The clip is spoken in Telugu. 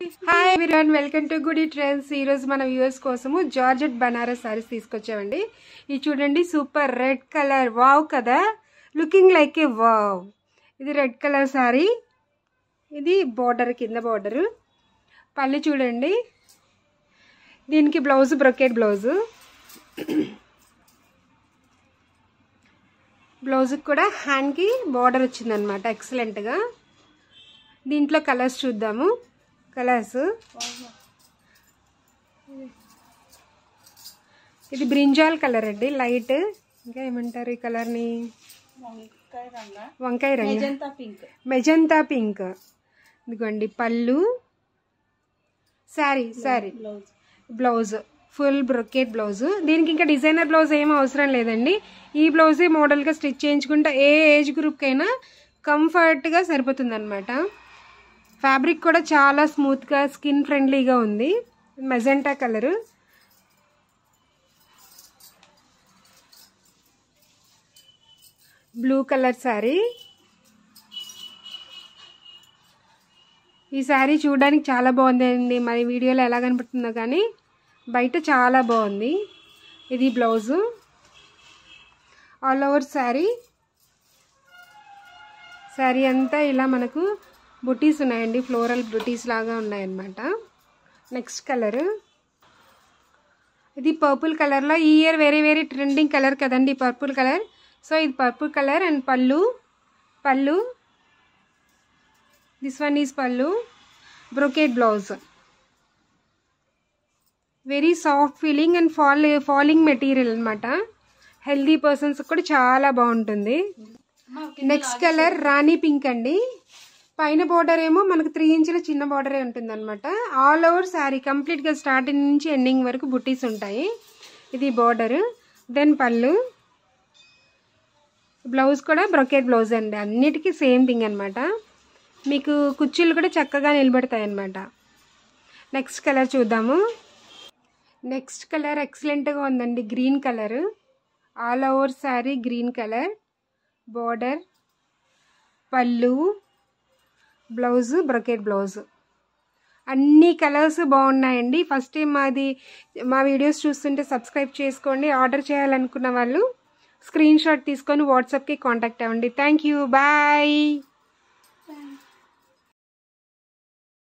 హాయ్ ఎవ్రీవన్, వెల్కమ్ టు గుడి ట్రెండ్స్. ఈరోజు మన వ్యూవర్స్ కోసము జార్జెట్ బనారస్ సారీస్ తీసుకొచ్చామండి. ఇది చూడండి, సూపర్ రెడ్ కలర్, వావ్ కదా, లుకింగ్ లైక్ ఏ వావ్. ఇది రెడ్ కలర్ సారీ, ఇది బార్డర్, కింద బార్డరు. పళ్ళు చూడండి, దీనికి బ్లౌజ్ బ్రొకెట్ బ్లౌజు. బ్లౌజ్కి కూడా హ్యాండ్కి బార్డర్ వచ్చిందనమాట, ఎక్సలెంట్గా. దీంట్లో కలర్స్ చూద్దాము. కలర్స్, ఇది బ్రింజాల్ కలర్ అండి, లైట్. ఇంకా ఏమంటారు ఈ కలర్ని? వంకాయ రంగు, మెజంతా పింక్. ఇదిగోండి పళ్ళు, sari blouse full brocade blouse. దీనికి ఇంకా డిజైనర్ బ్లౌజ్ ఏం అవసరం లేదండి. ఈ బ్లౌజే మోడల్గా స్టిచ్ చేయించుకుంటే ఏ ఏజ్ గ్రూప్కైనా కంఫర్ట్గా సరిపోతుంది అనమాట. ఫ్యాబ్రిక్ కూడా చాలా స్మూత్గా, స్కిన్ ఫ్రెండ్లీగా ఉంది. Magenta colour, blue colour sari. ఈ శారీ చూడడానికి చాలా బాగుంది. మరి వీడియోలో ఎలా కనపడుతుందో కానీ బయట చాలా బాగుంది. ఇది blouse, all over sari. Sari అంతా ఇలా మనకు బుటీస్ ఉన్నాయండి, ఫ్లోరల్ బుటీస్ లాగా ఉన్నాయన్నమాట. నెక్స్ట్ కలర్, ఇది పర్పుల్ కలర్లో. ఈ ఇయర్ వెరీ ట్రెండింగ్ కలర్ కదండి పర్పుల్ కలర్. సో ఇది పర్పుల్ కలర్. అండ్ పళ్ళు దిస్ వన్ ఈజ్ పళ్ళు, brocade blouse. Very soft feeling and falling material అనమాట. హెల్దీ పర్సన్స్ కూడా చాలా బాగుంటుంది. నెక్స్ట్ కలర్ రాణి పింక్ అండి. పైన బార్డర్ ఏమో మనకు 3 ఇంచుల చిన్న బార్డరే ఉంటుంది అనమాట. ఆల్ ఓవర్ శారీ కంప్లీట్గా స్టార్టింగ్ నుంచి ఎండింగ్ వరకు బుట్టీస్ ఉంటాయి. ఇది బార్డర్. దెన్ పళ్ళు, బ్లౌజ్ కూడా బ్రొకెట్ బ్లౌజ్ అండి. అన్నిటికీ సేమ్ థింగ్ అనమాట. మీకు కుర్చీలు కూడా చక్కగా నిలబడతాయి అన్నమాట. నెక్స్ట్ కలర్ చూద్దాము. నెక్స్ట్ కలర్ ఎక్సలెంట్గా ఉందండి, green colour. All over sari green colour, border, పళ్ళు, బ్లౌజ్ బ్రొకెట్ బ్లౌజ్. అన్ని కలర్స్ బాగున్నాయండి. ఫస్ట్ టైం మా వీడియోస్ చూస్తుంటే సబ్స్క్రైబ్ చేసుకోండి. ఆర్డర్ చేయాలనుకున్న వాళ్ళు స్క్రీన్ షాట్ తీసుకొని వాట్సాప్కి కాంటాక్ట్ అవ్వండి. Thank you, bye.